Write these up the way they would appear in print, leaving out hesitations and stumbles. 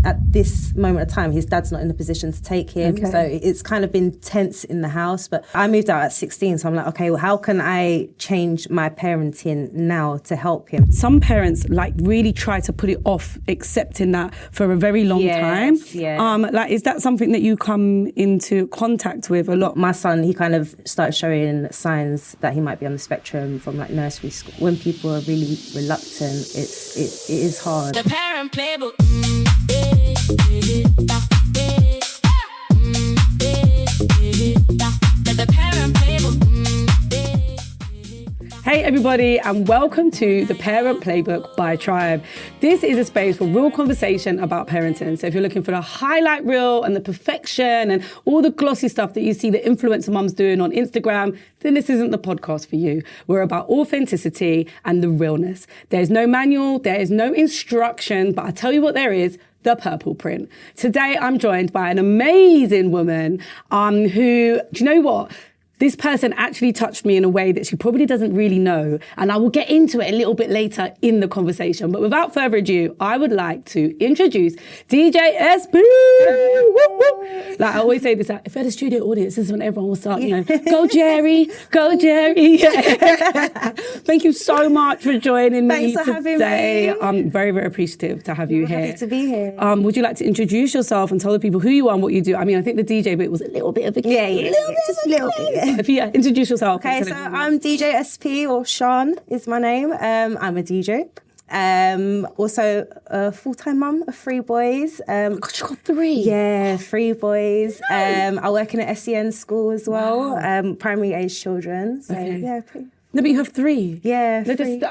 at this moment of time, his dad's not in a position to take him. Okay. So it's kind of been tense in the house. But I moved out at 16, so I'm like, okay, well, how can I change my parenting now to help him? Some parents like really try to put it off accepting that for a very long time. Yeah. Like, is that something that you come into contact with a lot? My son, he kind of started showing signs that he might be on the spectrum from like nursery school. When people are really reluctant, it is hard. The Parent Playbook. The Parent Playbook. Hey everybody, and welcome to the Parent Playbook by Tribe. This is a space for real conversation about parenting. So if you're looking for the highlight reel and the perfection and all the glossy stuff that you see the influencer mums doing on Instagram, then this isn't the podcast for you. We're about authenticity and the realness. There's no manual, there is no instruction, but I tell you what there is, the purple print. Today I'm joined by an amazing woman who, do you know what? This person actually touched me in a way that she probably doesn't really know, and I will get into it a little bit later in the conversation. But without further ado, I would like to introduce DJ SP. Like I always say this, if we had a studio audience, this is when everyone will start, go Jerry, go Jerry. Thank you so much for joining me Thanks for having today. me. I'm very, very appreciative to have you here. Happy to be here. Would you like to introduce yourself and tell the people who you are and what you do? I mean, I think the DJ bit was a little bit of a just a little bit. If you introduce yourself. Okay, so I'm DJ SP, or Sian is my name. I'm a DJ. Also a full-time mum of 3 boys. God, you got 3? Yeah, 3 boys. I work in an SEN school as well, primary age children. So yeah, No, but you have 3. Yeah, No, 3.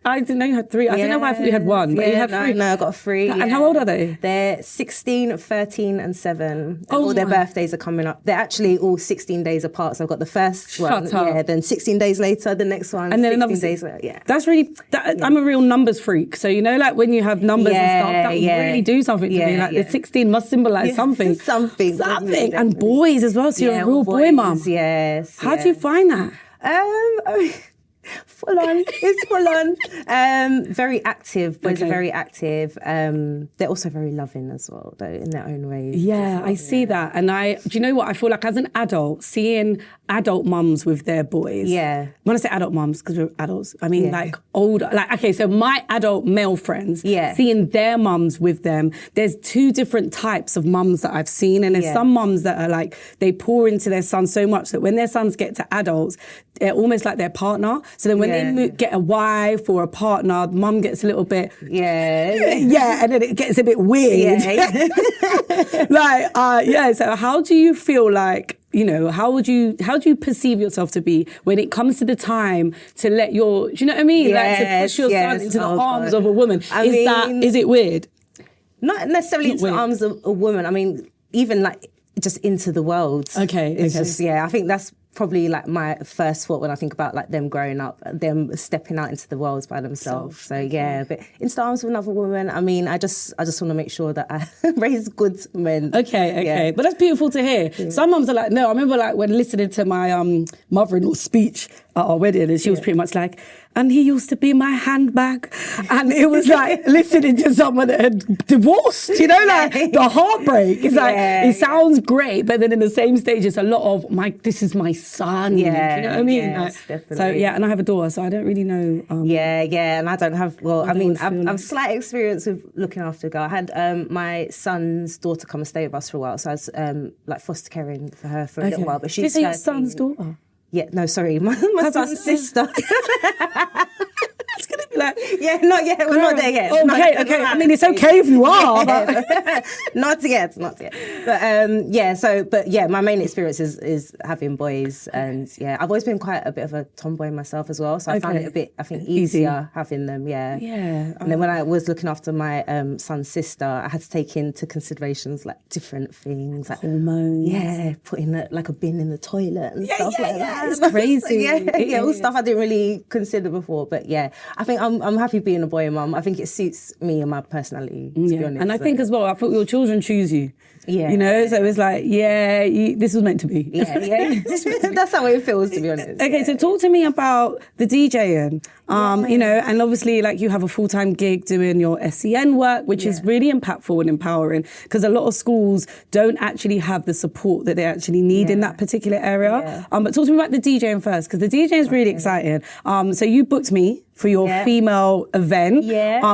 I didn't know you had 3. I don't know why I thought you had 1, but you have 3. No, I got 3. And how old are they? They're 16, 13 and 7. Oh, all their birthdays are coming up. They're actually all 16 days apart. So I've got the first one. Shut up. Yeah, then 16 days later, the next one, And then 16 another days later. Yeah. That's really, I'm a real numbers freak. So, like when you have numbers and stuff, that really do something to me. Like the 16 must symbolize something. Something. And boys as well. So you're a real boy mum. Yes. How do you find that? Full on. It's full on. Very active. Boys are very active. They're also very loving as well, though, in their own ways. Yeah, I see that. And do you know what? I feel like as an adult, seeing adult mums with their boys. Yeah. When I say adult mums, because we're adults, I mean like older. Like, okay, so my adult male friends, seeing their mums with them, there's 2 different types of mums that I've seen. And there's some mums that are like, they pour into their sons so much that when their sons get to adults, they're almost like their partner. So then when they get a wife or a partner, mum gets a little bit... Yeah, and then it gets a bit weird. So how do you feel like, how do you perceive yourself to be when it comes to the time to let do you know what I mean? Like to push your son into the arms of a woman. Is it weird? Not necessarily into the arms of a woman. I mean, even like just into the world. Okay. It's just, I think that's probably like my first thought when I think about like them growing up, them stepping out into the world by themselves. So but into the arms of another woman, I mean, I just want to make sure that I raise good men. Okay. But that's beautiful to hear. Yeah. Some mums are like, no, I remember like when listening to my mother-in-law's speech at our wedding, and she was pretty much like, and he used to be my handbag. And it was like listening to someone that had divorced, like the heartbreak. It's like, it sounds great, but then in the same stage, it's a lot of, this is my son. Yeah. You know what I mean? Yes, definitely. So, and I have a daughter, so I don't really know. And I don't have, I've slight experience with looking after a girl. I had my son's daughter come and stay with us for a while, so I was like foster caring for her for a little while. But she's your son's daughter? Yeah, no, sorry, my son's sister. It's going to be like... not yet, we're not there yet. Okay. I mean, it's okay if you are. Not yet. But, my main experience is having boys. And, I've always been quite a bit of a tomboy myself as well. So I found it a bit, I think, easier having them, And then when I was looking after my son's sister, I had to take into considerations like different things. Like hormones. Yeah, putting like a bin in the toilet and stuff like that. It's crazy. All stuff I didn't really consider before. But I think think I'm happy being a boy mum. I think it suits me and my personality, to be honest. And I think as well, I thought your children choose you. Yeah. You know, so it's like, this was meant to be. Yeah. That's how it feels, to be honest. Okay, so talk to me about the DJing. You know, and obviously, like, you have a full-time gig doing your SEN work, which is really impactful and empowering, because a lot of schools don't actually have the support that they actually need in that particular area. But talk to me about the DJing first, because the DJing is really exciting. So you booked me for your female event,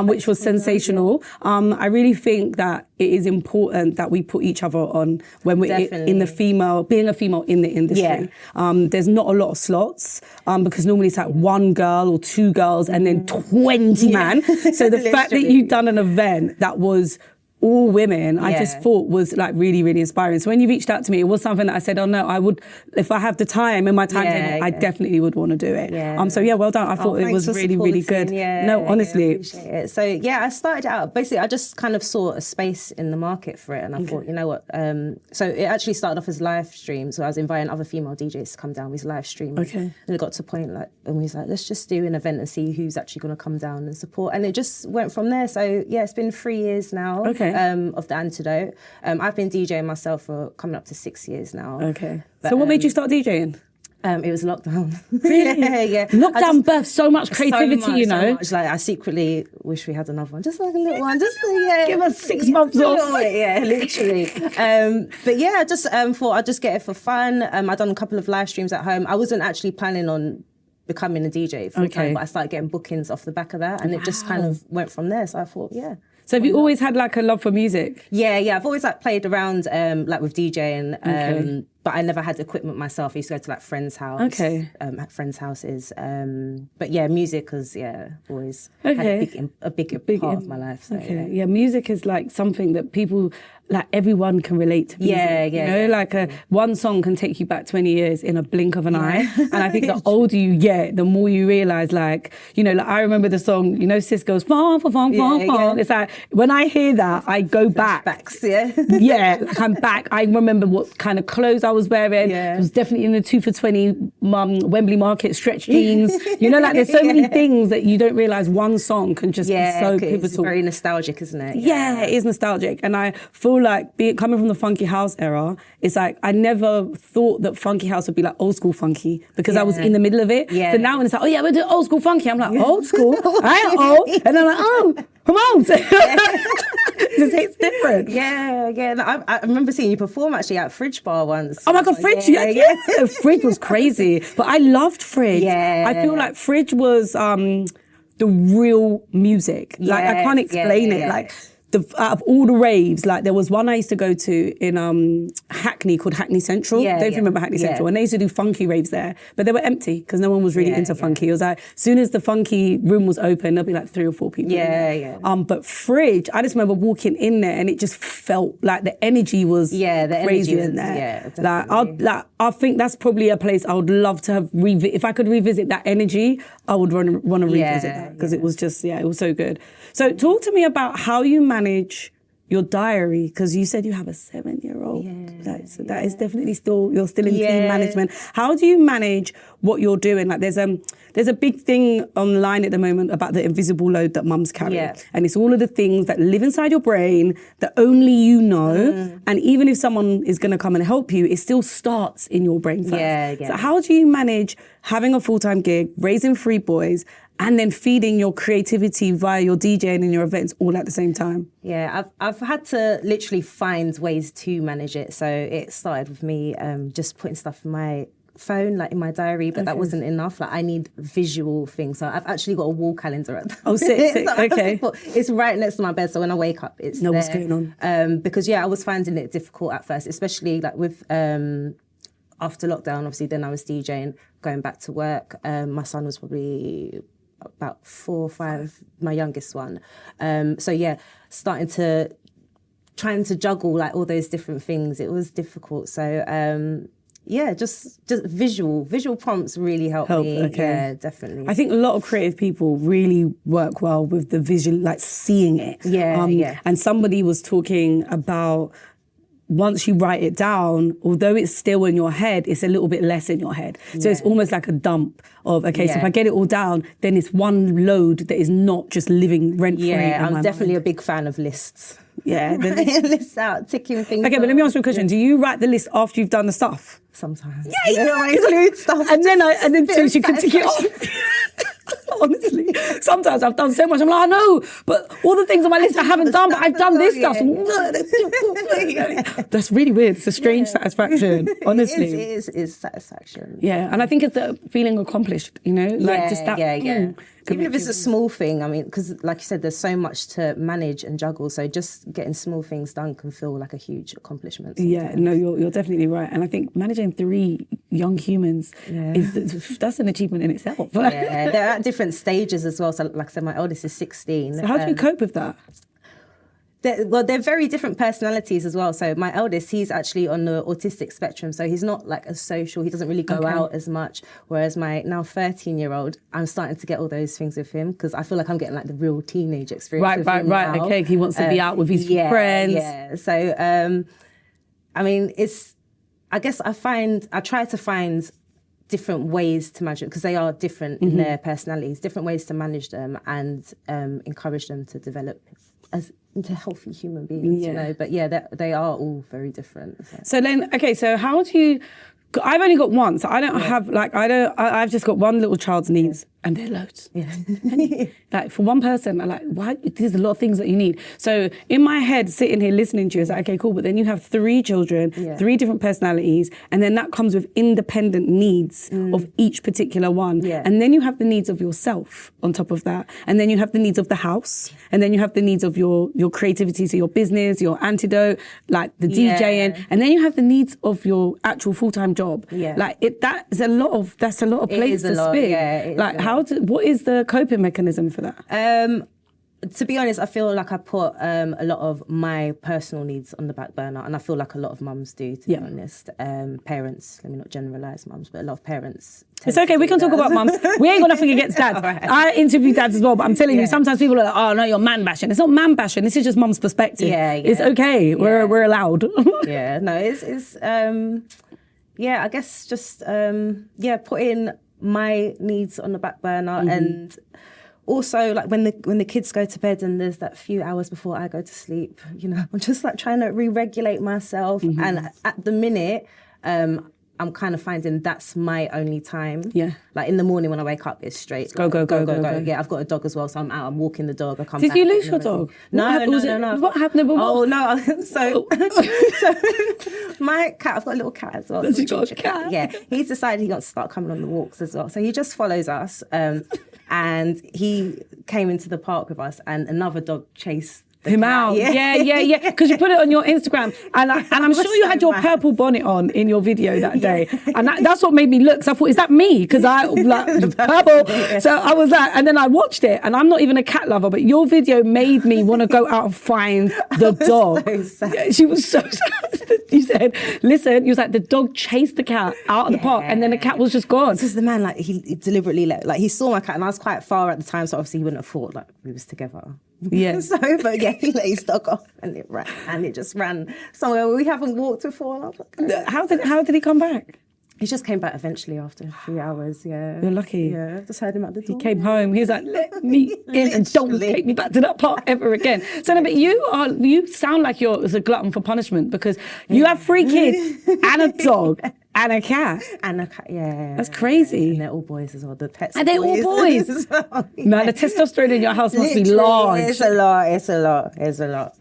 which was sensational. I really think that it is important that we put each other on when we're in the being a female in the industry. There's not a lot of slots, because normally it's like one girl or two girls and then 20 man. So the fact that you've done an event that was all women, I just thought was like really, really inspiring. So when you reached out to me, it was something that I said, oh no, I would, if I have the time in my timetable, I definitely would want to do it. So well done. I thought it was really, really good. No, honestly. Appreciate it. So I started out, basically I just kind of saw a space in the market for it, and I thought, you know what, so it actually started off as live stream. So I was inviting other female DJs to come down with live stream. And it got to a point like, and we was like, let's just do an event and see who's actually going to come down and support. And it just went from there. So it's been 3 years now. Of the Antidote. I've been DJing myself for coming up to 6 years now. But, so what made you start DJing? It was lockdown. Really? Lockdown birthed so much creativity, so much, Like, I secretly wish we had another one, just like a little one, just give us 6 months off. Literally. But I just thought I'd just get it for fun. I'd done a couple of live streams at home. I wasn't actually planning on becoming a DJ full time, but I started getting bookings off the back of that, and it just kind of went from there. So I thought, So have you always had like a love for music? Yeah. I've always like played around like with DJing, but I never had equipment myself. I used to go to like friends' house, at friends' houses. But music has always had a big part of my life. So, music is like something that people, like, everyone can relate to music. You know, like one song can take you back 20 years in a blink of an eye. And I think the older you get, the more you realise, like, you know, like I remember the song, you know, Sis goes, far. It's like, when I hear that, I go back. Like I'm back. I remember what kind of clothes I was wearing. It was definitely in the 2 for 20 Wembley Market stretch jeans. You know, like there's so many things that you don't realise one song can just be so pivotal. It's very nostalgic, isn't it? Yeah, it is nostalgic. And I feel like coming from the funky house era, it's like I never thought that funky house would be like old school funky, because I was in the middle of it. So now when it's like, we're doing old school funky, I'm like, old school? I ain't old. And I'm like, come on. It's different. I remember seeing you perform actually at Fridge Bar once. Oh my God, Fridge. Fridge was crazy. But I loved Fridge. I feel like Fridge was the real music. Like, I can't explain it. Like, out of all the raves, like there was one I used to go to in Hackney called Hackney Central. Don't you remember Hackney Central? And they used to do funky raves there, but they were empty because no one was really into funky. It was like, as soon as the funky room was open, there'll be like 3 or 4 people. But Fridge, I just remember walking in there and it just felt like the energy was crazy in there. I think that's probably a place I would love to have if I could revisit that energy, I would want to revisit that, because it was just it was so good. So talk to me about how you manage your diary, because you said you have a 7-year-old. So that is definitely you're still in team management. How do you manage what you're doing? Like there's a big thing online at the moment about the invisible load that mums carry. And it's all of the things that live inside your brain that only you know. And even if someone is going to come and help you, it still starts in your brain first. So how do you manage having a full-time gig, raising 3 boys, and then feeding your creativity via your DJing and your events all at the same time? I've had to literally find ways to manage it. So it started with me just putting stuff in my phone, like in my diary, but that wasn't enough. Like I need visual things. So I've actually got a wall calendar at the Oh, sick. so it's right next to my bed. So when I wake up, it's there. What's going on? Because I was finding it difficult at first, especially like with after lockdown. Obviously, then I was DJing, going back to work. My son was probably about 4 or 5, my youngest one. Trying to juggle like all those different things. It was difficult. So just visual prompts really help me. Yeah, definitely. I think a lot of creative people really work well with the visual, like seeing it. And somebody was talking about once you write it down, although it's still in your head, it's a little bit less in your head. So it's almost like a dump of, okay, so if I get it all down, then it's one load that is not just living rent-free. Yeah, I'm definitely a big fan of lists. Yeah. Lists out, ticking things. Okay, but let me ask you a question. Do you write the list after you've done the stuff? Sometimes. Yeah. I include stuff. And then so she can tick it off. Honestly, sometimes I've done so much. I'm like, I know, but all the things on my list I haven't done, but I've done this stuff. That's really weird. It's a strange satisfaction, honestly. It is satisfaction. Yeah, and I think it's the feeling accomplished, like just that. Even if it's a small thing, I mean, because like you said, there's so much to manage and juggle. So just getting small things done can feel like a huge accomplishment sometimes. Yeah, no, you're definitely right. And I think managing 3 young humans, that's an achievement in itself. Yeah, they're at different stages as well. So like I said, my eldest is 16. So how do you cope with that? They're very different personalities as well. So my eldest, he's actually on the autistic spectrum. So he's not like as social. He doesn't really go out as much. Whereas my now 13-year-old, I'm starting to get all those things with him because I feel like I'm getting like the real teenage experience. Right. Now. Okay, he wants to be out with his friends. Yeah. So, I mean, I guess I try to find different ways to manage it because they are different in their personalities, different ways to manage them and encourage them to develop into healthy human beings, But they are all very different. So then, okay, so how do you... I've only got one, so I don't have, I've just got one little child's needs, and they're loads. Yeah. Like, for one person, I'm like, why? There's a lot of things that you need. So in my head, sitting here listening to you, it's like, okay, cool, but then you have 3 children, 3 different personalities, and then that comes with independent needs of each particular one. Yeah. And then you have the needs of yourself on top of that. And then you have the needs of the house, and then you have the needs of your creativity, so your business, your Antidote, like the DJing, and then you have the needs of your actual full-time job. Yeah. Like that's a lot of plates to spin. Yeah, what is the coping mechanism for that? To be honest, I feel like I put a lot of my personal needs on the back burner, and I feel like a lot of mums do, to be honest. Parents, let me not generalise mums, but a lot of parents. It's okay, we can talk about mums. We ain't got nothing against dads. Right. I interview dads as well, but I'm telling you, sometimes people are like, oh no, you're man bashing. It's not man bashing, this is just mum's perspective. Yeah. It's okay, we're allowed. I guess just, putting my needs on the back burner and also like when the kids go to bed and there's that few hours before I go to sleep, I'm just like trying to re-regulate myself. And at the minute, I'm kind of finding that's my only time. Yeah. Like in the morning when I wake up, it's straight. Go. Yeah, I've got a dog as well, so I'm out, I'm walking the dog, I come back. Did you lose your dog? No. What happened? Oh, no. So my cat, I've got a little cat as well. Has he got a cat? Yeah. He's decided he wants to start coming on the walks as well. So he just follows us. And he came into the park with us and another dog chased him out. Yeah. Because you put it on your Instagram, and I'm sure you had your purple bonnet on in your video that day, and that's what made me look. So I thought, is that me? Because I like purple. Yeah. So I was like, and then I watched it, and I'm not even a cat lover, but your video made me want to go out and find the dog. So sad. Yeah, she was so sad. You said, listen, you was like, the dog chased the cat out of the park, and then the cat was just gone. Because the man, like, he deliberately he saw my cat, and I was quite far at the time, so obviously he wouldn't have thought like we was together. Yeah. He let his dog off and it just ran somewhere we haven't walked before. And I was like, How did he come back? He just came back eventually after a few hours. Yeah. You're lucky. Yeah. Just heard him at the door. He came home. He was like, let me in and don't take me back to that park ever again. So no, but you sound like you're a glutton for punishment because you have 3 kids and a dog. And a cat. Yeah. That's crazy. Yeah. And they're all boys as well. The pets. Are they all boys? Well. Yeah. No, the testosterone in your house must be large. It's a lot.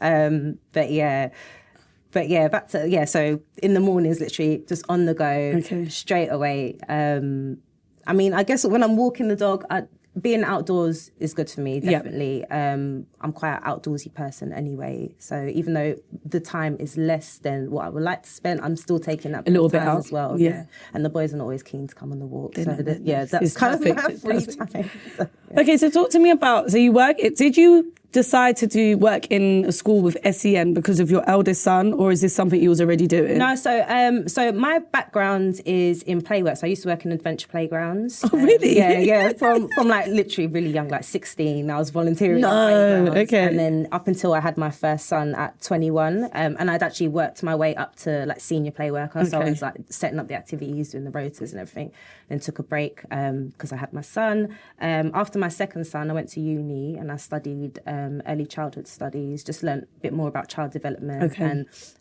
But yeah, back to, so in the mornings, literally just on the go, straight away. I mean, I guess when I'm walking the dog, being outdoors is good for me, definitely. Yep. I'm quite an outdoorsy person anyway. So even though the time is less than what I would like to spend, I'm still taking that a little bit time out as well. Yeah. And the boys are not always keen to come on the walk. That's kind of my free time. So, Okay, so talk to me about, did you decide to do work in a school with SEN because of your eldest son, or is this something you was already doing? No, so my background is in playwork. So I used to work in adventure playgrounds. Oh, really? Yeah. From like literally really young, like 16, I was volunteering. No, at playgrounds. okay. And then up until I had my first son at 21, and I'd actually worked my way up to like senior playworker. Okay. So I was like setting up the activities, doing the rotas and everything. Then took a break because I had my son. After my second son, I went to uni and I studied early childhood studies, just learned a bit more about child development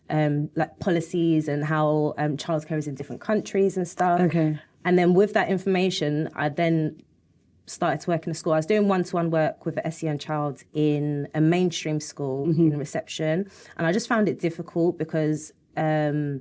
and like policies and how childcare is in different countries and stuff. Okay. And then with that information, I then started to work in a school. I was doing one-to-one work with an SEN child in a mainstream school in reception. And I just found it difficult because I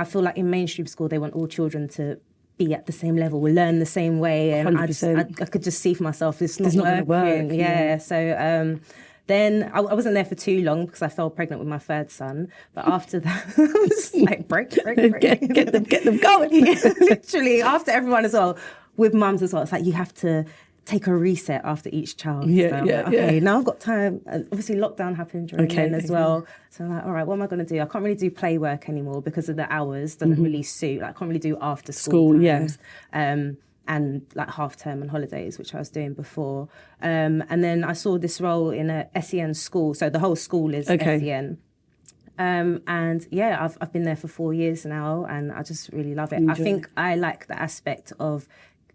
feel like in mainstream school, they want all children to be at the same level, we learn the same way, and I could just see for myself it's not going to work. Yeah. So then I wasn't there for too long because I fell pregnant with my third son. But after that, I was like break. get them going. Yeah, literally, after everyone as well, with mums as well. It's like you have to take a reset after each child. Okay, now I've got time. And obviously, lockdown happened during then as well. So I'm like, all right, what am I going to do? I can't really do play work anymore because of the hours. Doesn't really suit. Like, I can't really do after school times. And like half term and holidays, which I was doing before. And then I saw this role in a SEN school. So the whole school is SEN. And yeah, I've been there for 4 years now, and I just really love it. I think I like the aspect of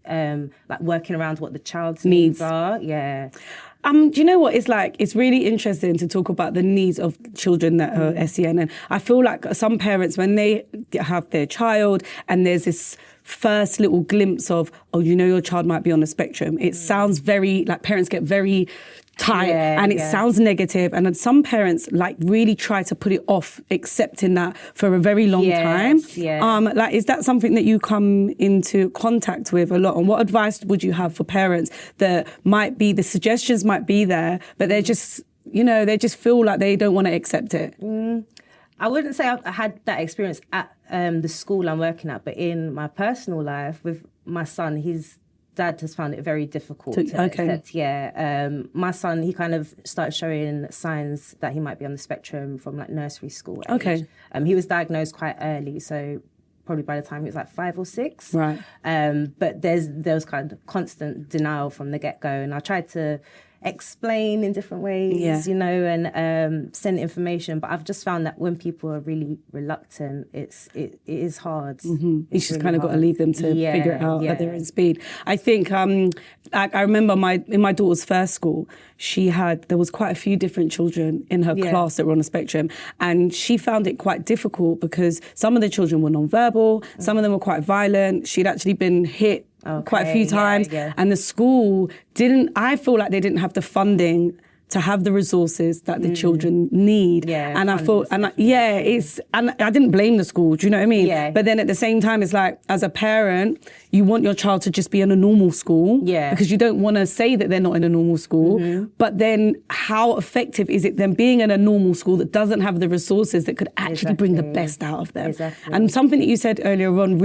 like working around what the child's needs are. Yeah. Do you know what it's like? It's really interesting to talk about the needs of children that are SEN. And I feel like some parents, when they have their child and there's this first little glimpse of, oh, you know, your child might be on the spectrum, it sounds very, like parents get very tight and it sounds negative. And then some parents like really try to put it off accepting that for a very long time. Like, is that something that you come into contact with a lot? And what advice would you have for parents that might be, the suggestions might be there, but they're just, you know, they just feel like they don't want to accept it? I wouldn't say I had that experience at the school I'm working at, but in my personal life with my son, his dad has found it very difficult to accept. My son, he kind of started showing signs that he might be on the spectrum from like nursery school age. He was diagnosed quite early, so probably by the time he was like 5 or 6. Right. But there was kind of constant denial from the get-go, and I tried to explain in different ways, you know, and send information. But I've just found that when people are really reluctant, it is hard. You just really kind of got to leave them to figure it out at their own speed. I think, I remember in my daughter's first school, there was quite a few different children in her class that were on the spectrum, and she found it quite difficult because some of the children were non-verbal, some of them were quite violent. She'd actually been hit quite a few times, and the school I feel like they didn't have the funding to have the resources that the children need. And I thought, and I didn't blame the school, do you know what I mean? But then at the same time, it's like, as a parent, you want your child to just be in a normal school because you don't want to say that they're not in a normal school. But then how effective is it them being in a normal school that doesn't have the resources that could actually bring the best out of them? And something that you said earlier on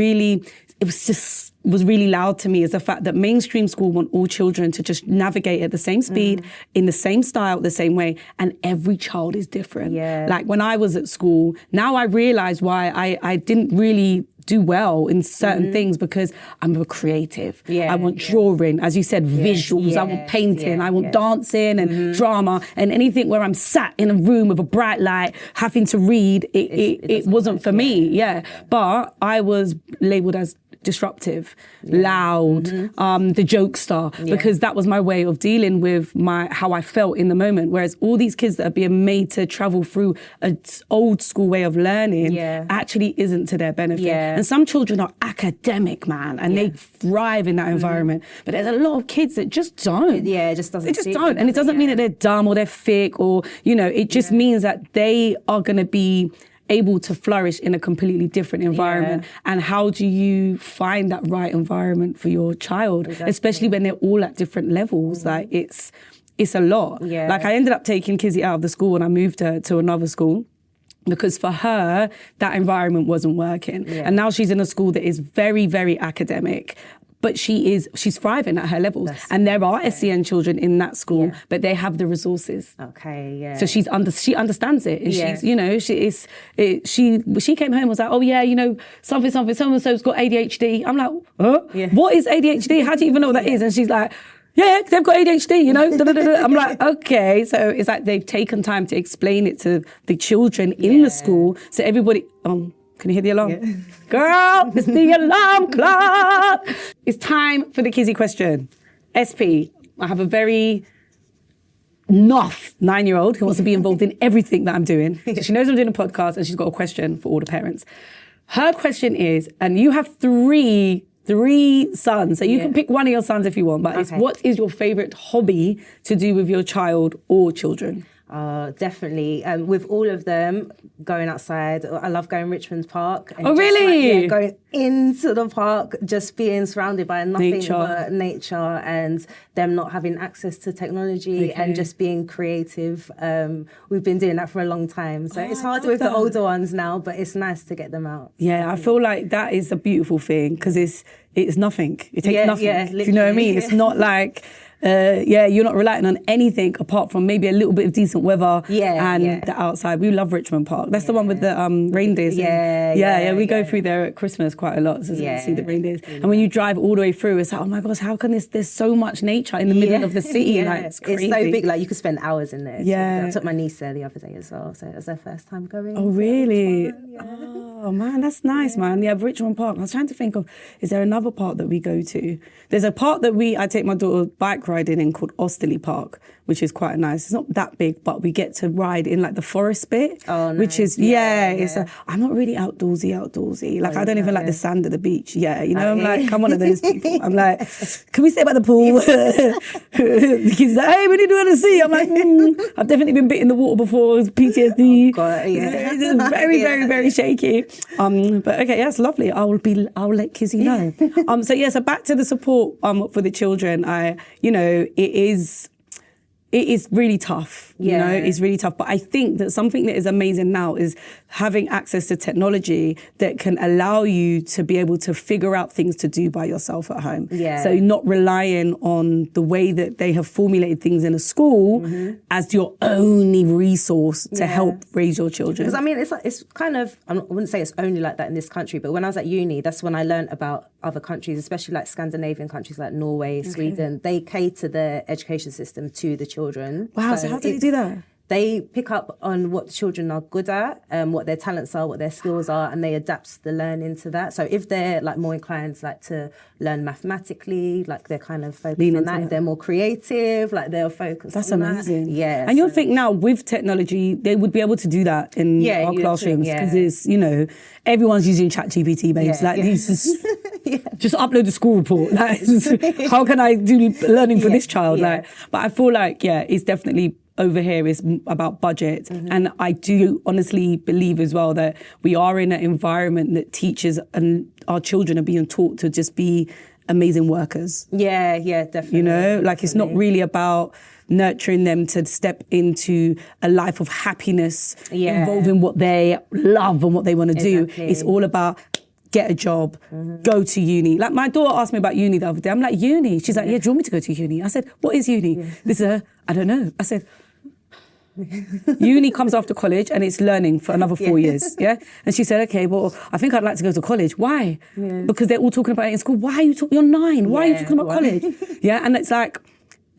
was really loud to me is the fact that mainstream school want all children to just navigate at the same speed, in the same style, the same way, and every child is different. Like when I was at school, now I realise why I didn't really do well in certain things, because I'm a creative. I want drawing, as you said, visuals. I want painting. I want dancing and drama, and anything where I'm sat in a room with a bright light having to read. It wasn't for me. But I was labelled as disruptive, loud, the jokester, because that was my way of dealing with how I felt in the moment. Whereas all these kids that are being made to travel through an old school way of learning actually isn't to their benefit. And some children are academic, man, and they thrive in that environment. But there's a lot of kids that just don't. It just doesn't. They just don't. And it doesn't mean that they're dumb or they're thick or, you know, it just means that they are going to be able to flourish in a completely different environment. And how do you find that right environment for your child, especially when they're all at different levels? Like it's a lot. Like I ended up taking Kizzy out of the school and I moved her to another school, because for her, that environment wasn't working. And now she's in a school that is very, very academic, but she's thriving at her levels. And there are SEN children in that school, but they have the resources. Okay, yeah. So she understands it. And she's, you know, she came home and was like, oh yeah, you know, something, so-and-so's got ADHD. I'm like, huh? Yeah. What is ADHD? How do you even know what that is? And she's like, yeah, they've got ADHD, you know. I'm like, okay. So it's like they've taken time to explain it to the children in the school. So everybody, can you hear the alarm? Yeah. Girl, it's the alarm clock. It's time for the Kizzy question. SP, I have a very nuff 9-year-old who wants to be involved in everything that I'm doing. So she knows I'm doing a podcast and she's got a question for all the parents. Her question is, and you have three sons, so you can pick one of your sons if you want, but it's what is your favourite hobby to do with your child or children? Definitely. With all of them, going outside. I love going Richmond Park. And oh, really? Going into the park, just being surrounded by nothing but nature and them not having access to technology and just being creative. We've been doing that for a long time. So it's hard with the older ones now, but it's nice to get them out. Yeah, I feel like that is a beautiful thing because it's nothing. It takes nothing. Yeah, do you know what I mean? It's not like... you're not relying on anything apart from maybe a little bit of decent weather and the outside. We love Richmond Park. That's the one with the reindeers. We go through there at Christmas quite a lot so see the reindeers. And when you drive all the way through, it's like, oh my gosh, how can there's so much nature in the middle of the city? Like, it's crazy. It's so big, like you could spend hours in there. Yeah. I took my niece there the other day as well, so it was their first time going. Oh, really? Oh, man, that's nice, man. Yeah, Richmond Park. I was trying to think of, is there another park that we go to? There's a park that I take my daughter bike riding in called Austerley Park, which is quite nice. It's not that big, but we get to ride in like the forest bit, which is, I'm not really outdoorsy. Like, I don't even like the sand of the beach. Yeah, you know, I'm like, I'm one of those people. I'm like, can we stay by the pool? The kids are like, hey, what are you doing to see? I'm like, I've definitely been bit in the water before, PTSD. Oh, God, It's very, very, very shaky. But okay, that's lovely. I'll let Kizzy know. So back to the support for the children. It is really tough, you know, it's really tough. But I think that something that is amazing now is having access to technology that can allow you to be able to figure out things to do by yourself at home. Yeah. So not relying on the way that they have formulated things in a school as your only resource to help raise your children. Because I mean, it's kind of, I wouldn't say it's only like that in this country, but when I was at uni, that's when I learned about other countries, especially like Scandinavian countries like Norway, Sweden. They cater their education system to the children. Wow, so how do they do that? They pick up on what the children are good at, what their talents are, what their skills are, and they adapt the learning to that. So if they're like more inclined like to learn mathematically, like they're kind of focused on that. If they're more creative, like they'll focus on amazing. That. Yeah. And you'll think now with technology, they would be able to do that in our classrooms because it's, you know, everyone's using ChatGPT, babes. Just upload the school report. Like, how can I do learning for this child? Like, but I feel like, it's definitely over here is about budget. And I do honestly believe as well that we are in an environment that teachers and our children are being taught to just be amazing workers. Yeah, definitely. You know, like it's not really about nurturing them to step into a life of happiness involving what they love and what they want to do. It's all about get a job, go to uni. Like my daughter asked me about uni the other day. I'm like, uni? She's like, do you want me to go to uni? I said, what is uni? This is I don't know. I said, uni comes after college and it's learning for another 4 years, And she said, okay, well, I think I'd like to go to college. Why? Because they're all talking about it in school. Why are you talking? You're 9. Why are you talking about college? And it's like,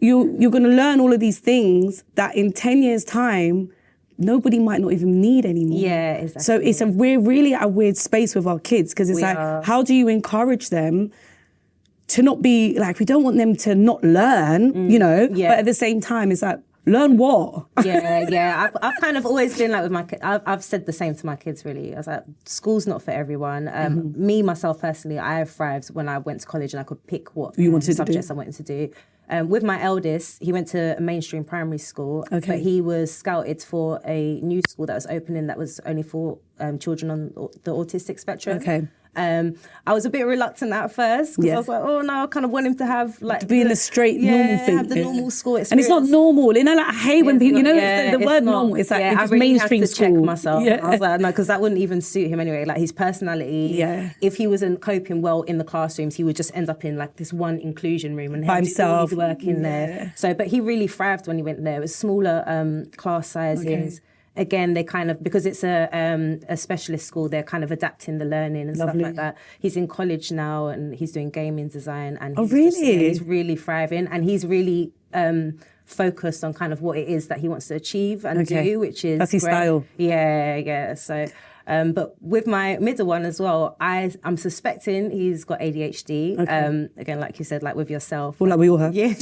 you're going to learn all of these things that in 10 years' time, nobody might not even need anymore. Yeah, exactly. So we're really at a weird space with our kids because it's how do you encourage them to not be like, we don't want them to not learn, you know, but at the same time, it's like, learn what? I've kind of always been like with my kids. I've said the same to my kids, really. I was like, school's not for everyone. Me, myself, personally, I thrived when I went to college and I could pick what subjects I wanted to do. With my eldest, he went to a mainstream primary school, but he was scouted for a new school that was opening that was only for children on the autistic spectrum. I was a bit reluctant at first because I was like, oh no, I kind of want him to have like to be in a straight normal thing, have the normal school experience. And it's not normal, you know. Like I hate when people, you know, the word not, normal. It's like it's I really mainstream had to school. check myself. I was like, no, because that wouldn't even suit him anyway. Like his personality. Yeah. If he wasn't coping well in the classrooms, he would just end up in like this one inclusion room and by have to do all himself. his work in there. So, but he really thrived when he went there. It was smaller class sizes. Okay. Again, they kind of, because it's a specialist school, they're kind of adapting the learning and stuff like that. He's in college now and he's doing gaming design. And he's really thriving, and he's really focused on kind of what it is that he wants to achieve and do, which is that's his style. Yeah. So, but with my middle one as well, I'm suspecting he's got ADHD. Again, like you said, like with yourself. Well, like we all have. Yeah,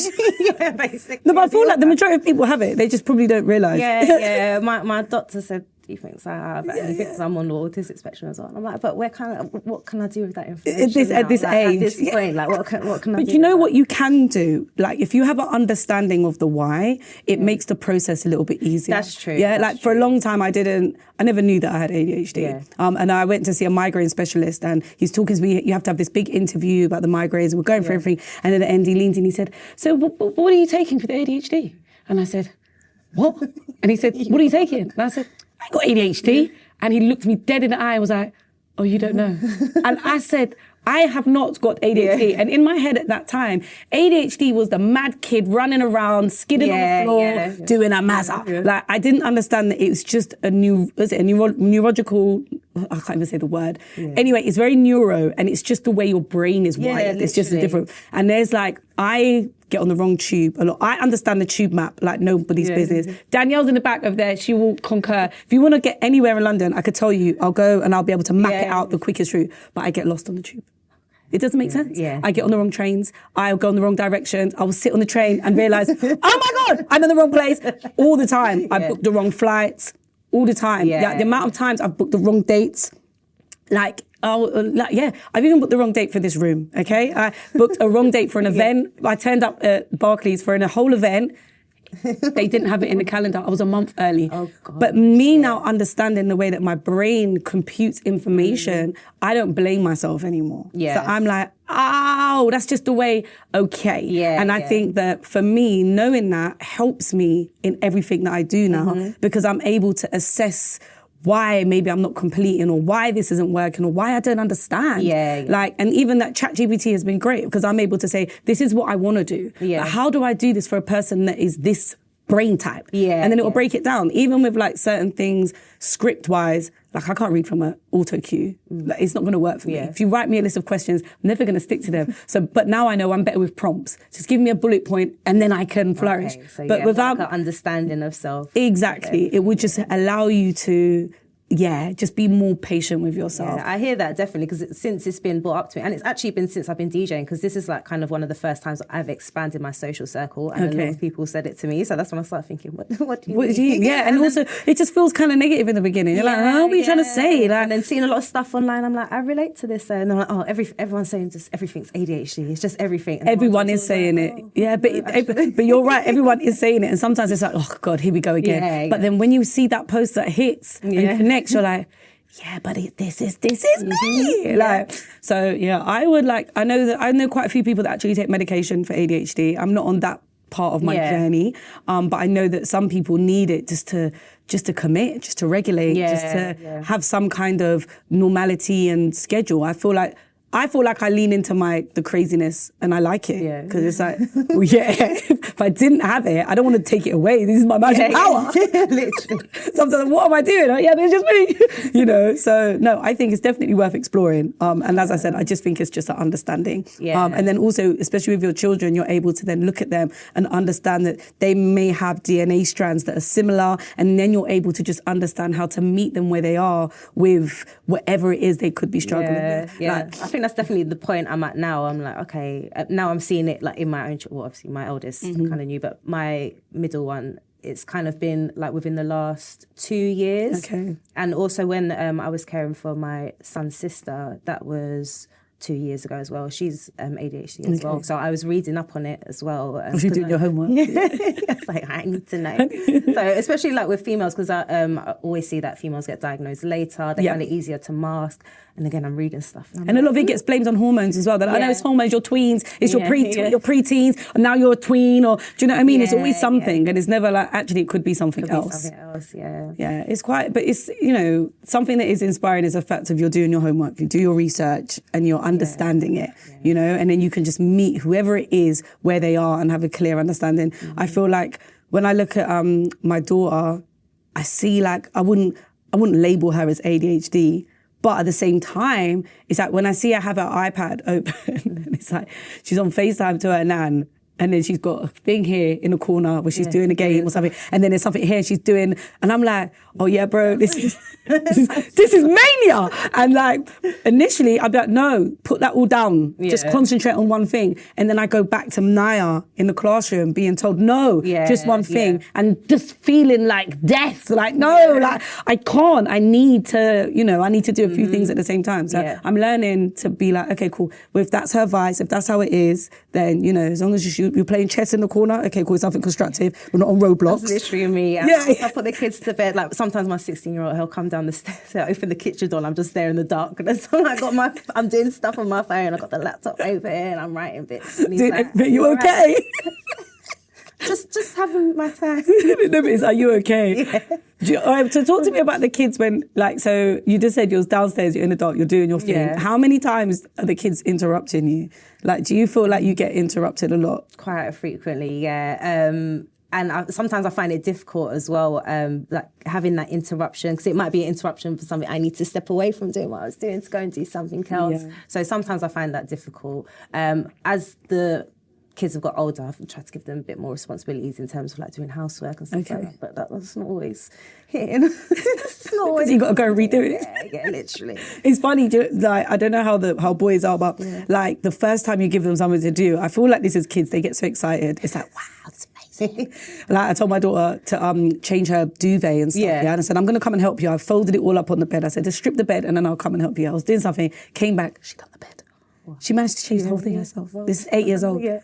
basically. No, but I feel like the majority of people have it. They just probably don't realise. Yeah. My doctor said he thinks I have, and he thinks I'm on the autistic spectrum as well. And I'm like, but what can I do with that information at this age? At this point, like what can I do? But you know what you can do? Like if you have an understanding of the why, it makes the process a little bit easier. That's true. Yeah, like for a long time I never knew that I had ADHD. Yeah. And I went to see a migraine specialist, and he's talking to me, you have to have this big interview about the migraines, and we're going through everything. And at the end he leans in, he said, so what are you taking for the ADHD? And I said, what? And he said, what are you taking? And I said, I got ADHD. And he looked me dead in the eye and was like, oh, you don't know. And I said, I have not got ADHD. Yeah. And in my head at that time, ADHD was the mad kid running around, skidding on the floor, doing a massa. Yeah. Like, I didn't understand that it was just neurological, I can't even say the word. Yeah. Anyway, it's very neuro, and it's just the way your brain is wired. It's just a different, and there's like, I get on the wrong tube a lot. I understand the tube map like nobody's business. Danielle's in the back of there. She will concur. If you want to get anywhere in London, I could tell you, I'll go and I'll be able to map it out the quickest route, but I get lost on the tube. It doesn't make sense. Yeah. I get on the wrong trains. I'll go in the wrong directions. I will sit on the train and realise, oh my God, I'm in the wrong place all the time. I booked the wrong flights all the time. The amount of times I've booked the wrong dates. I've even booked the wrong date for this room, okay? I booked a wrong date for an event. I turned up at Barclays for a whole event. They didn't have it in the calendar. I was a month early. Oh, God. But me now understanding the way that my brain computes information, I don't blame myself anymore. Yeah. So I'm like, oh, that's just the way, okay. Yeah. And I think that for me, knowing that helps me in everything that I do now because I'm able to assess why maybe I'm not completing, or why this isn't working, or why I don't understand. Like, and even that ChatGPT has been great because I'm able to say, this is what I want to do. But how do I do this for a person that is this brain type? And then it will break it down. Even with like certain things script wise, like I can't read from an auto cue. Like, it's not going to work for me. If you write me a list of questions, I'm never going to stick to them. So, but now I know I'm better with prompts. Just give me a bullet point and then I can flourish. Okay, so but without like an understanding of self. Exactly. It would just allow you to just be more patient with yourself. Yeah, I hear that definitely because since it's been brought up to me, and it's actually been since I've been DJing, because this is like kind of one of the first times I've expanded my social circle, and a lot of people said it to me. So that's when I started thinking, what do you mean? Yeah, and also it just feels kind of negative in the beginning. You're like, oh, what are you trying to say? Like, and then seeing a lot of stuff online, I'm like, I relate to this. And I'm like, oh, everyone's saying just everything's ADHD. It's just everything. And everyone is saying it. Yeah, but you're right. Everyone is saying it, and sometimes it's like, oh God, here we go again. But then when you see that post that hits and connects, you're like, yeah, but this is me. Like, so yeah, I know quite a few people that actually take medication for ADHD. I'm not on that part of my journey, but I know that some people need it just to commit, just to regulate, just to have some kind of normality and schedule. I feel like I lean into the craziness and I like it because it's like, if I didn't have it, I don't want to take it away. This is my magic power. Literally. Sometimes, what am I doing? Like, it's just me. So no, I think it's definitely worth exploring. And as I said, I just think it's just an understanding. And then also, especially with your children, you're able to then look at them and understand that they may have DNA strands that are similar. And then you're able to just understand how to meet them where they are with whatever it is they could be struggling with. I think that's definitely the point I'm at now. I'm like, okay, now I'm seeing it like in my own, well, obviously my eldest kind of new, but my middle one, it's kind of been like within the last 2 years. Okay. And also when I was caring for my son's sister, that was 2 years ago as well. She's ADHD as well. So I was reading up on it as well. Was you doing your homework? It's like, I need to know. So especially like with females, because I always see that females get diagnosed later. They find it easier to mask. And again, I'm reading stuff. And a lot of it gets blamed on hormones as well. They're like, I know it's hormones, your tweens, it's your preteens, and now you're a tween, or do you know what I mean? It's always something, and it's never like, actually, it could be something else. Yeah, it's quite, but it's, you know, something that is inspiring is the fact of you're doing your homework, you do your research, and you're understanding it, you know, and then you can just meet whoever it is where they are and have a clear understanding. I feel like when I look at my daughter, I see like, I wouldn't label her as ADHD, but at the same time, it's like when I see her have her iPad open, and it's like she's on FaceTime to her nan, and then she's got a thing here in the corner where she's doing a game or something, and then there's something here she's doing, and I'm like, oh yeah, bro, this is mania. And like initially, I'd be like, no, put that all down, just concentrate on one thing, and then I go back to Nyah in the classroom being told, no, just one thing, and just feeling like death, like no, like I can't, I need to, you know, I need to do a few things at the same time. So I'm learning to be like, okay, cool. Well, if that's her vice, if that's how it is, then, you know, as long as you're playing chess in the corner, okay, cool, it's something constructive. We're not on Roblox. That's literally me. I put the kids to bed. Like sometimes my 16-year-old, he'll come down the stairs, I open the kitchen door, and I'm just there in the dark. And so I'm doing stuff on my phone. I got the laptop open. I'm writing bits. And he's like, "Are you okay?" just having my time. No, but it's, are you okay? Yeah. So talk to me about the kids when, like, so you just said you're downstairs, you're in the dark, you're doing your thing. Yeah. How many times are the kids interrupting you? Like, do you feel like you get interrupted a lot? Quite frequently, yeah. And sometimes I find it difficult as well, like having that interruption, because it might be an interruption for something I need to step away from doing what I was doing to go and do something else. Yeah. So sometimes I find that difficult. As the kids have got older, I've tried to give them a bit more responsibilities in terms of like doing housework and stuff like that, but that's not always hitting. It's not always. You got to go and redo it. Yeah, literally. It's funny, like, I don't know how boys are, but like the first time you give them something to do, I feel like this is kids, they get so excited. It's like, wow, it's amazing. Like I told my daughter to change her duvet and stuff, and I said, I'm going to come and help you. I folded it all up on the bed. I said, just strip the bed and then I'll come and help you. I was doing something, came back, she done the bed. Wow. She managed to change the whole thing herself. Well, this is 8 years old. Yeah.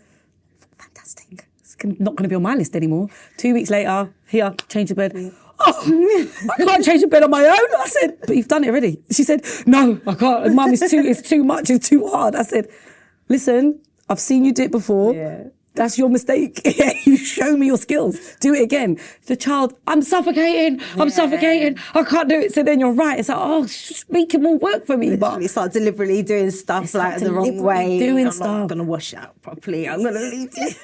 Fantastic. It's not going to be on my list anymore. 2 weeks later, here, change the bed. Oh, I can't change the bed on my own. I said, but you've done it already. She said, no, I can't. Mum, it's too much, it's too hard. I said, listen, I've seen you do it before. Yeah. That's your mistake. You show me your skills. Do it again. The child, I'm suffocating. I'm suffocating. I can't do it. So then you're right. It's like, oh, just making more work for me. But start deliberately doing stuff like the wrong way. I'm not going to wash it out properly. I'm going to leave it.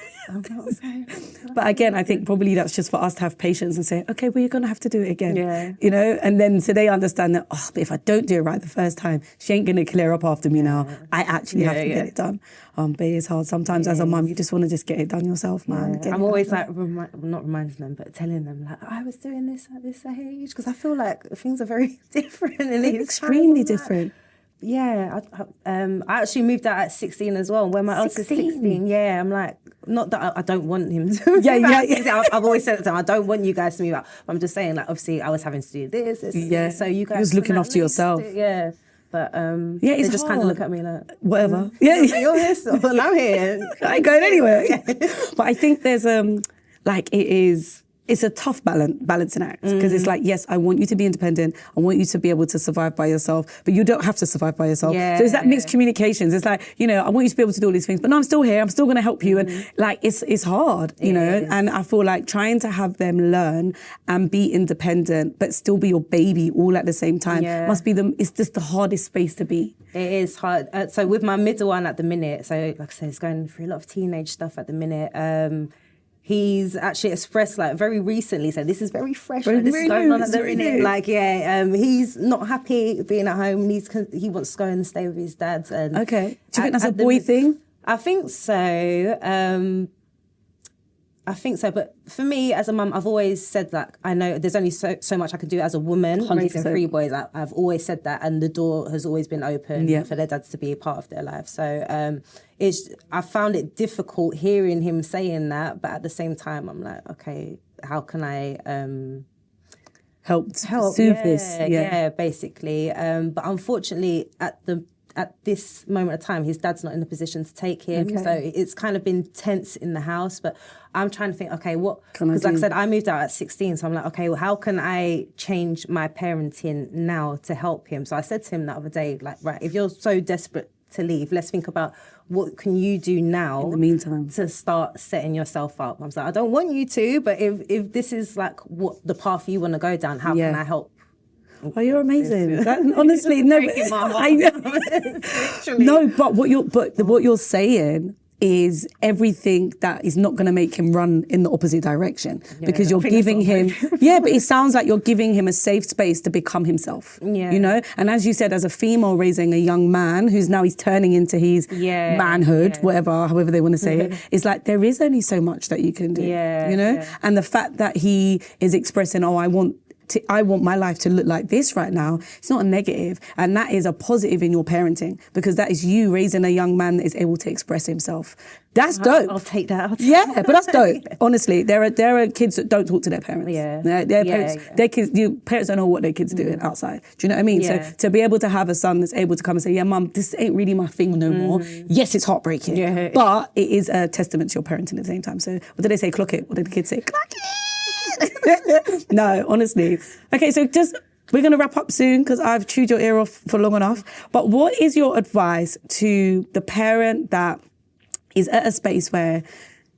But again, I think probably that's just for us to have patience and say, okay, well, you're going to have to do it again. Yeah. You know, and then so they understand that, oh, but if I don't do it right the first time, she ain't going to clear up after me now. I actually have to get it done. But it's hard. Sometimes as a mum, you just want to just get it done yourself, man. I'm always like, not reminding them, but telling them, like, I was doing this at this age. Because I feel like things are very different. And extremely different. Yeah, I actually moved out at 16 as well. When my eldest is 16, I'm like, not that I don't want him to move out. I've always said it to him, I don't want you guys to move out. But I'm just saying, like, obviously, I was having to do this. So you guys... He was looking after yourself. But they just kind of look at me like... Whatever. You're here, so I'm here. I ain't going anywhere. But I think there's, it's a tough balancing act, because it's like, yes, I want you to be independent. I want you to be able to survive by yourself, but you don't have to survive by yourself. So it's that mixed communications. It's like, you know, I want you to be able to do all these things, but no, I'm still here. I'm still going to help you. And like, it's hard, you know, and I feel like trying to have them learn and be independent, but still be your baby all at the same time must be it's just the hardest space to be. It is hard. So with my middle one at the minute, so like I said, it's going through a lot of teenage stuff at the minute. He's actually expressed, like, very recently, so this is very fresh. This is going on at the minute. Like, he's not happy being at home. He wants to go and stay with his dad. And okay. Do you think that's a boy thing? I think so. But for me, as a mum, I've always said that I know there's only so much I can do as a woman 100%. Raising 3 boys. I've always said that, and the door has always been open for their dads to be a part of their life. So I found it difficult hearing him saying that, but at the same time, I'm like, okay, how can I help soothe this? Yeah, basically. But unfortunately, at the at this moment of time, his dad's not in a position to take him. So it's kind of been tense in the house. But I'm trying to think, okay, what, because like I said, I moved out at 16. So I'm like, okay, well, how can I change my parenting now to help him? So I said to him the other day, like, right, if you're so desperate to leave, let's think about what can you do now in the meantime to start setting yourself up. I was like, I don't want you to, but if this is like what the path you want to go down, how can I help? Oh, you're amazing. Honestly, no, no, but what you're saying is everything that is not going to make him run in the opposite direction, because you're giving him, but it sounds like you're giving him a safe space to become himself, you know? And as you said, as a female raising a young man who's now he's turning into his manhood, whatever, however they want to say it, it's like there is only so much that you can do, you know? And the fact that he is expressing, I want my life to look like this right now, it's not a negative. And that is a positive in your parenting, because that is you raising a young man that is able to express himself. That's dope. I'll take that. But that's dope. Honestly, there are kids that don't talk to their parents. Their kids, parents don't know what their kids are doing outside. Do you know what I mean? So to be able to have a son that's able to come and say, yeah, mum, this ain't really my thing no more. Yes, it's heartbreaking, but it is a testament to your parenting at the same time. So what did they say? Clock it. What did the kids say? Clock it. No, honestly. Okay, so we're going to wrap up soon because I've chewed your ear off for long enough. But what is your advice to the parent that is at a space where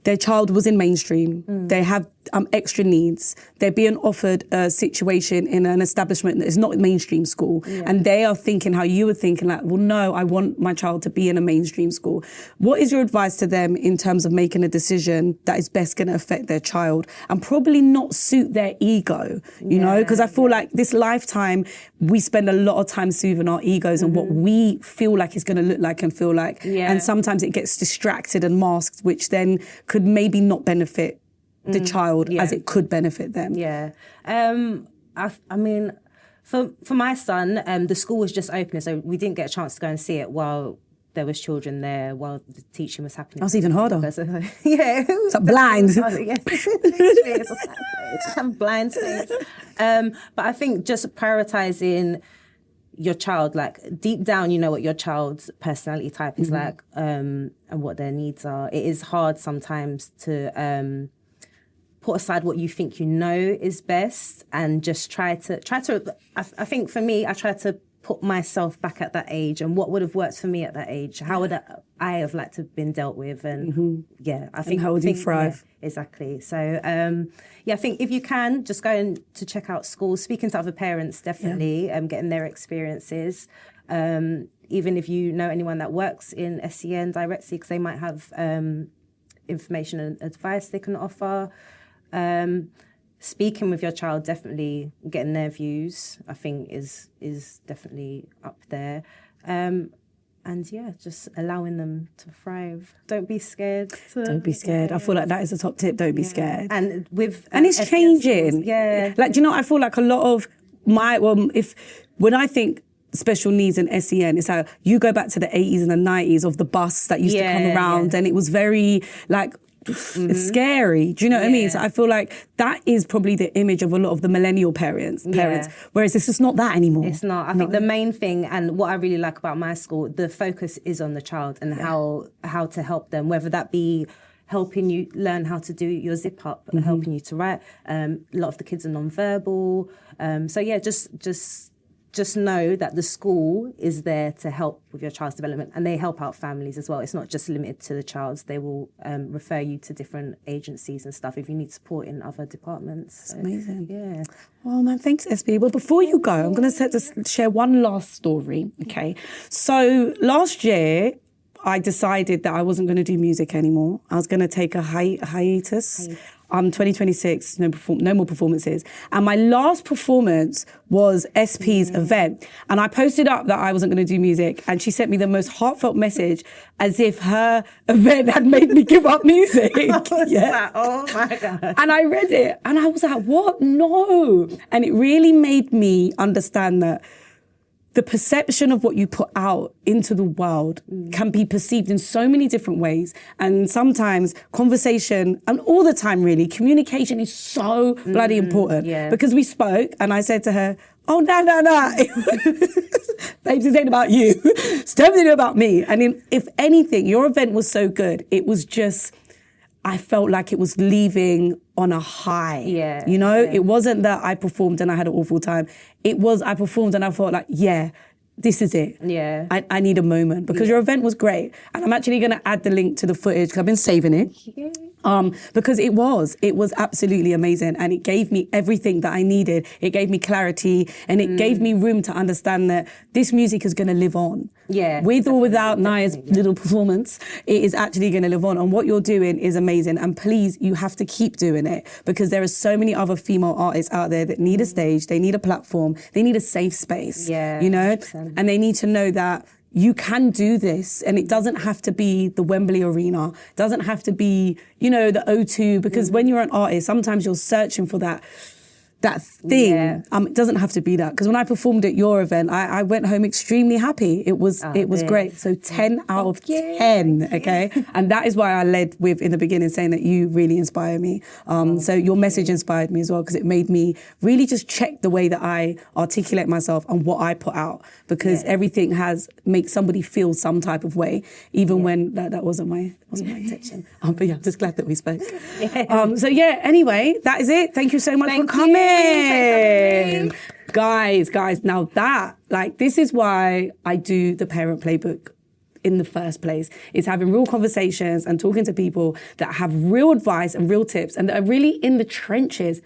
their child was in mainstream, they have extra needs, they're being offered a situation in an establishment that is not mainstream school, and they are thinking how you were thinking, like, well, no, I want my child to be in a mainstream school. What is your advice to them in terms of making a decision that is best going to affect their child and probably not suit their ego, you know? Because I feel like this lifetime, we spend a lot of time soothing our egos and what we feel like is going to look like and feel like. And sometimes it gets distracted and masked, which then could maybe not benefit the child as it could benefit them. I mean, for my son, the school was just opening, so we didn't get a chance to go and see it while there was children there, while the teaching was happening. That's even harder. It's like blind. It's just have blind space. But I think just prioritizing your child, like deep down, you know what your child's personality type is like, and what their needs are. It is hard sometimes to put aside what you think you know is best and just try to. I think for me, I try to put myself back at that age and what would have worked for me at that age. How would I have liked to have been dealt with? And I think how would you thrive? Exactly. So I think if you can, just going to check out schools, speaking to other parents, definitely, getting their experiences. Even if you know anyone that works in SEN directly, because they might have information and advice they can offer. Speaking with your child, definitely getting their views, I think is definitely up there. Just allowing them to thrive. Don't be scared. Don't be scared. I feel like that is a top tip. Don't be scared. And and it's changing. Like, do you know, I feel like a lot of when I think special needs and SEN, it's like you go back to the 80s and the 90s of the bus that used to come around and it was very like, it's scary. Do you know what I mean? So I feel like that is probably the image of a lot of the millennial parents, whereas it's just not that anymore. It's not. I think the main thing, and what I really like about my school, the focus is on the child and how to help them, whether that be helping you learn how to do your zip up, helping you to write. A lot of the kids are non-verbal. Just know that the school is there to help with your child's development, and they help out families as well. It's not just limited to the child's. They will refer you to different agencies and stuff if you need support in other departments. That's amazing. Yeah. Well, man, thanks, SB. Well, before you go, I'm going to share one last story, okay? So last year, I decided that I wasn't going to do music anymore. I was going to take a hiatus. 2026, no more performances. And my last performance was SP's event. And I posted up that I wasn't going to do music. And she sent me the most heartfelt message as if her event had made me give up music. Oh my God. And I read it and I was like, what? No. And it really made me understand that the perception of what you put out into the world can be perceived in so many different ways. And sometimes conversation, and all the time really, communication is so bloody important. Yeah. Because we spoke and I said to her, oh, no. Babes, this ain't about you. It's definitely about me. And if anything, your event was so good. It was just, I felt like it was leaving on a high. Yeah. You know, it wasn't that I performed and I had an awful time. It was I performed and I felt like, yeah, this is it. Yeah. I need a moment because your event was great. And I'm actually going to add the link to the footage because I've been saving it. Yeah. Because it was absolutely amazing. And it gave me everything that I needed. It gave me clarity and it gave me room to understand that this music is going to live on. Yeah. With or without Nyah's little performance, it is actually going to live on. And what you're doing is amazing. And please, you have to keep doing it because there are so many other female artists out there that need a stage, they need a platform, they need a safe space. Yeah, you know? 100%. And they need to know that you can do this and it doesn't have to be the Wembley Arena, doesn't have to be, you know, the O2, because when you're an artist, sometimes you're searching for that thing. Yeah. It doesn't have to be that. Because when I performed at your event, I went home extremely happy. It was great. So 10 out of 10, okay? And that is why I led with, in the beginning, saying that you really inspire me. So your message inspired me as well, because it made me really just check the way that I articulate myself and what I put out. Because everything makes somebody feel some type of way, even when that wasn't my intention. But yeah, I'm just glad that we spoke. So yeah, anyway, that is it. Thank you so much for coming. Guys, now this is why I do the Parent Playbook in the first place. It's having real conversations and talking to people that have real advice and real tips and that are really in the trenches.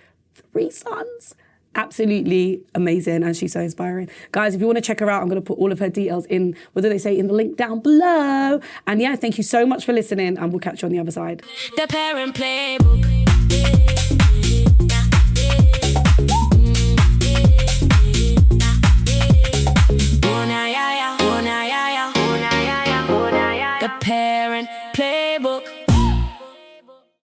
3 sons. Absolutely amazing, and she's so inspiring. Guys, if you want to check her out, I'm going to put all of her details in, what do they say, in the link down below. And yeah, thank you so much for listening, and we'll catch you on the other side. The Parent Playbook.